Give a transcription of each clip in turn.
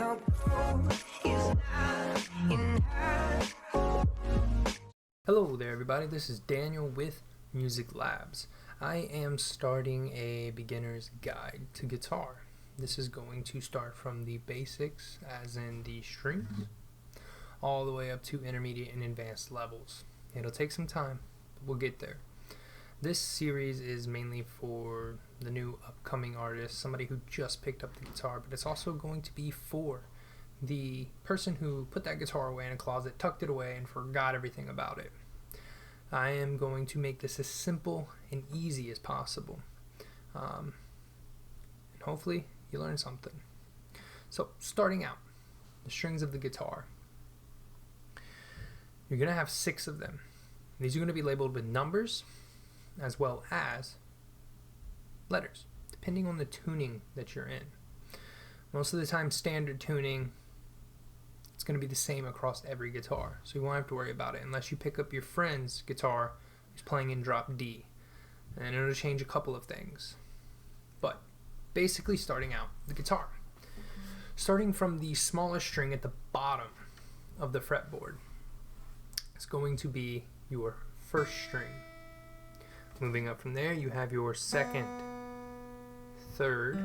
Your goal is not enough. Hello there everybody, this is Daniel with Music Labs. I am starting a beginner's guide to guitar. This is going to start from the basics, as in the strings, all the way up to intermediate and advanced levels. It'll take some time, but we'll get there. This series is mainly for the new upcoming artist, somebody who just picked up the guitar, but it's also going to be for the person who put that guitar away in a closet, tucked it away, and forgot everything about it. I am going to make this as simple and easy as possible. And hopefully you learn something. So, starting out, the strings of the guitar. You're going to have 6 of them. These are going to be labeled with numbers as well as letters, depending on the tuning that you're in. Most of the time, standard tuning, it's going to be the same across every guitar, so you won't have to worry about it unless you pick up your friend's guitar who's playing in drop D, and it'll change a couple of things. But basically, starting out, the guitar, starting from the smallest string at the bottom of the fretboard, it's going to be your first string. Moving up from there, you have your second, third,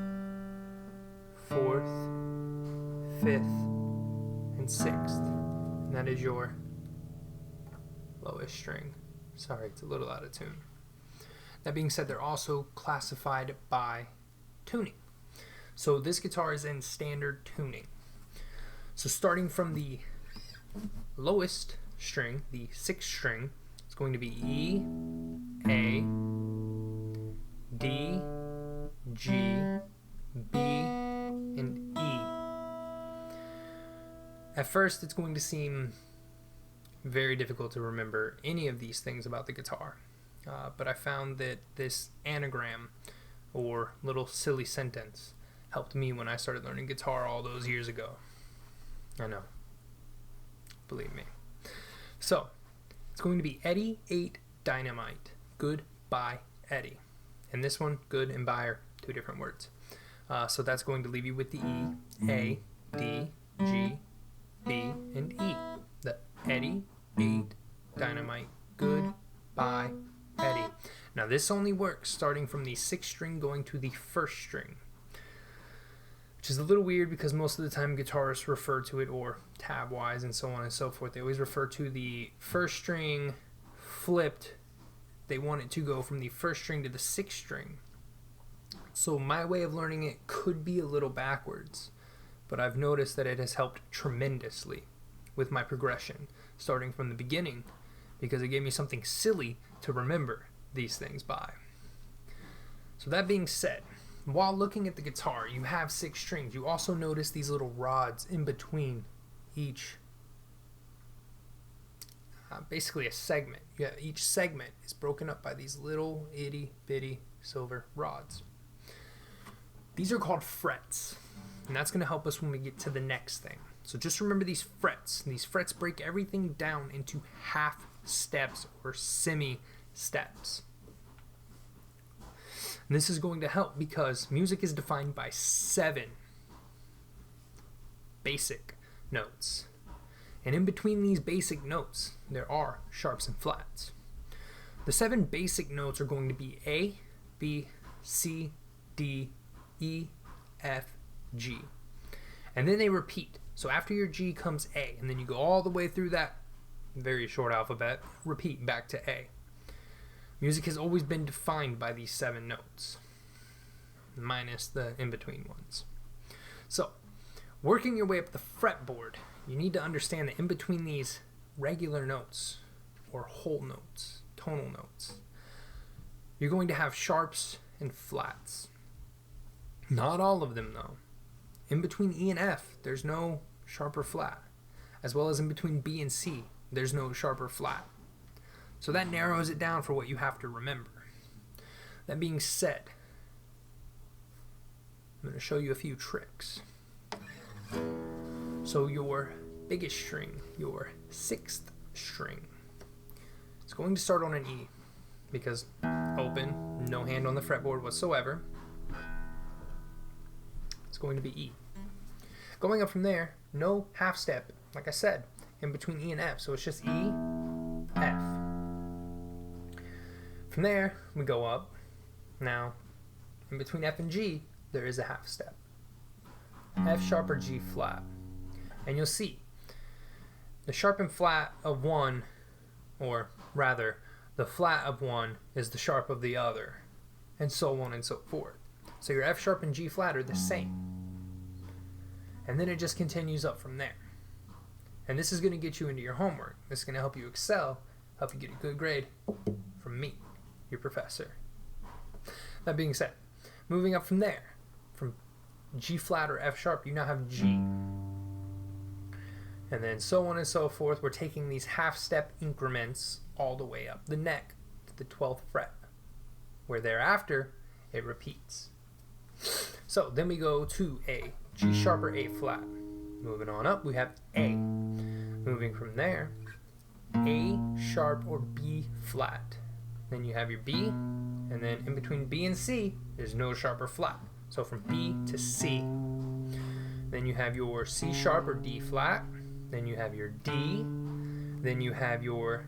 fourth, fifth, and sixth, and that is your lowest string. Sorry, it's a little out of tune. That being said, they're also classified by tuning. So this guitar is in standard tuning. So starting from the lowest string, the 6th string, it's going to be E, A, D, G, B, and E. At first, it's going to seem very difficult to remember any of these things about the guitar, but I found that this anagram or little silly sentence helped me when I started learning guitar all those years ago. I know, believe me. So, it's going to be Eddie ate dynamite. Goodbye, Eddie. And this one, good and bye, are 2 different words. So that's going to leave you with the E, A, D, G, B, and E. The Eddie ate dynamite. Goodbye, Eddie. Now this only works starting from the 6th string going to the 1st string, which is a little weird because most of the time guitarists refer to it, or tab-wise and so on and so forth, they always refer to the 1st string flipped. They want it to go from the 1st string to the 6th string. So my way of learning it could be a little backwards, but I've noticed that it has helped tremendously with my progression, starting from the beginning, because it gave me something silly to remember these things by. So that being said, while looking at the guitar, you have 6 strings. You also notice these little rods in between each, basically a segment. Each segment is broken up by these little itty bitty silver rods. These are called frets, and that's going to help us when we get to the next thing. So just remember these frets. These frets break everything down into half steps or semi-steps. And this is going to help because music is defined by 7 basic notes. And in between these basic notes, there are sharps and flats. The 7 basic notes are going to be A, B, C, D, E, F, G. And then they repeat. So after your G comes A, and then you go all the way through that very short alphabet, repeat back to A. Music has always been defined by these 7 notes, minus the in-between ones. So, working your way up the fretboard, you need to understand that in between these regular notes, or whole notes, tonal notes, you're going to have sharps and flats. Not all of them, though. In between E and F, there's no sharp or flat, as well as in between B and C, there's no sharp or flat. So that narrows it down for what you have to remember. That being said, I'm going to show you a few tricks. So your biggest string, your 6th string, it's going to start on an E because open, no hand on the fretboard whatsoever. It's going to be E. Going up from there, no half step, like I said, in between E and F. So it's just E, F. From there, we go up. Now, in between F and G, there is a half step. F sharp or G flat. And you'll see the sharp and flat of one, or rather, the flat of one is the sharp of the other, and so on and so forth. So your F sharp and G flat are the same. And then it just continues up from there. And this is going to get you into your homework. This is going to help you excel, help you get a good grade from me, your professor. That being said, moving up from there, from G flat or F sharp, you now have G. And then so on and so forth. We're taking these half-step increments all the way up the neck to the 12th fret, where thereafter it repeats. So then we go to A, G sharp or A flat. Moving on up, we have A. Moving from there, A sharp or B flat. Then you have your B, and then in between B and C, there's no sharp or flat. So from B to C. Then you have your C sharp or D flat. Then you have your D. Then you have your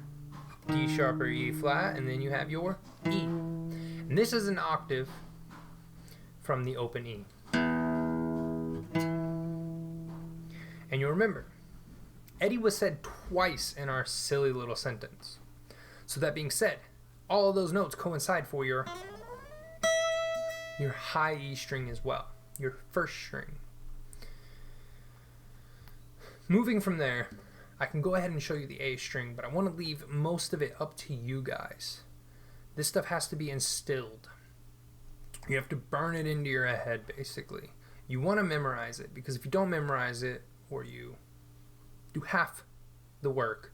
D sharp or E flat. And then you have your E. And this is an octave from the open E. And you'll remember, Eddie was said twice in our silly little sentence. So that being said, all of those notes coincide for your high E string as well, your first string. Moving from there, I can go ahead and show you the A string, but I want to leave most of it up to you guys. This stuff has to be instilled. You have to burn it into your head, basically. You want to memorize it, because if you don't memorize it, or you do half the work,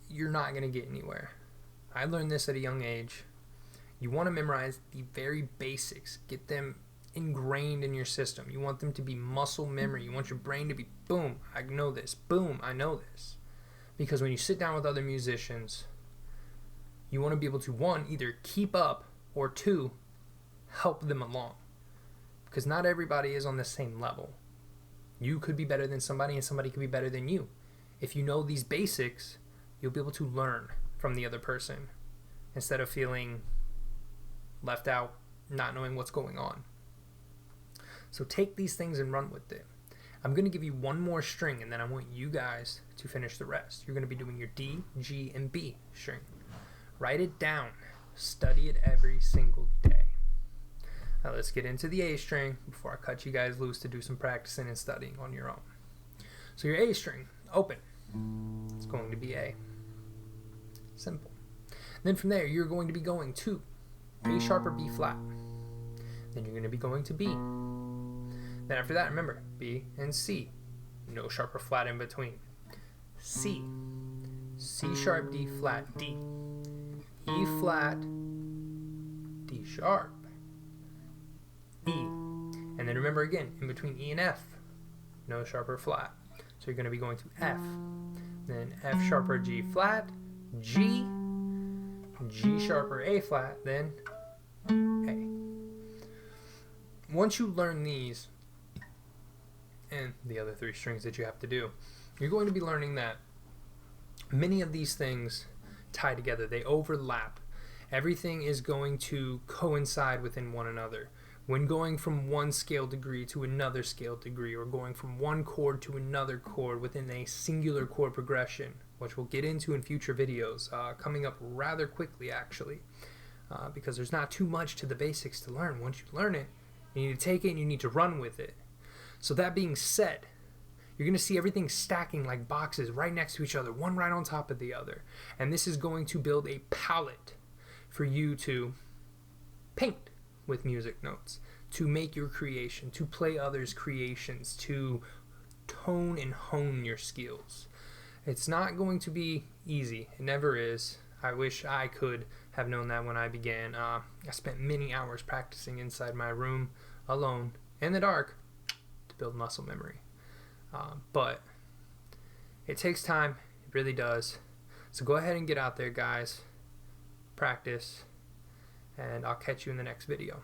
you're not going to get anywhere. I learned this at a young age. You want to memorize the very basics. Get them ingrained in your system. You want them to be muscle memory. You want your brain to be, boom, I know this. Boom, I know this. Because when you sit down with other musicians, you want to be able to, one, either keep up, or two, help them along. Because not everybody is on the same level. You could be better than somebody, and somebody could be better than you. If you know these basics, you'll be able to learn from the other person instead of feeling left out, not knowing what's going on. So take these things and run with it. I'm going to give you one more string, and then I want you guys to finish the rest. You're going to be doing your D, G, and B string. Write it down. Study it every single day. Now let's get into the A string before I cut you guys loose to do some practicing and studying on your own. So your A string, open. It's going to be A. Simple. Then from there, you're going to be going to A sharp or B flat. Then you're going to be going to B. Then after that, remember, B and C. No sharp or flat in between. C. C sharp, D flat, D. E flat, D sharp, E. And then remember again, in between E and F, no sharp or flat. So you're going to be going to F. Then F sharp or G flat, G, G sharp or A flat, then A. Once you learn these, and the other three strings that you have to do, you're going to be learning that many of these things tie together. They overlap. Everything is going to coincide within one another. When going from one scale degree to another scale degree, or going from one chord to another chord within a singular chord progression, which we'll get into in future videos, coming up rather quickly actually, because there's not too much to the basics to learn. Once you learn it, you need to take it and you need to run with it. So that being said, you're going to see everything stacking like boxes right next to each other, one right on top of the other. And this is going to build a palette for you to paint with music notes, to make your creation, to play others' creations, to tone and hone your skills. It's not going to be easy. It never is. I wish I could have known that when I began. I spent many hours practicing inside my room alone in the dark to build muscle memory. But it takes time. It really does. So go ahead and get out there, guys. Practice. And I'll catch you in the next video.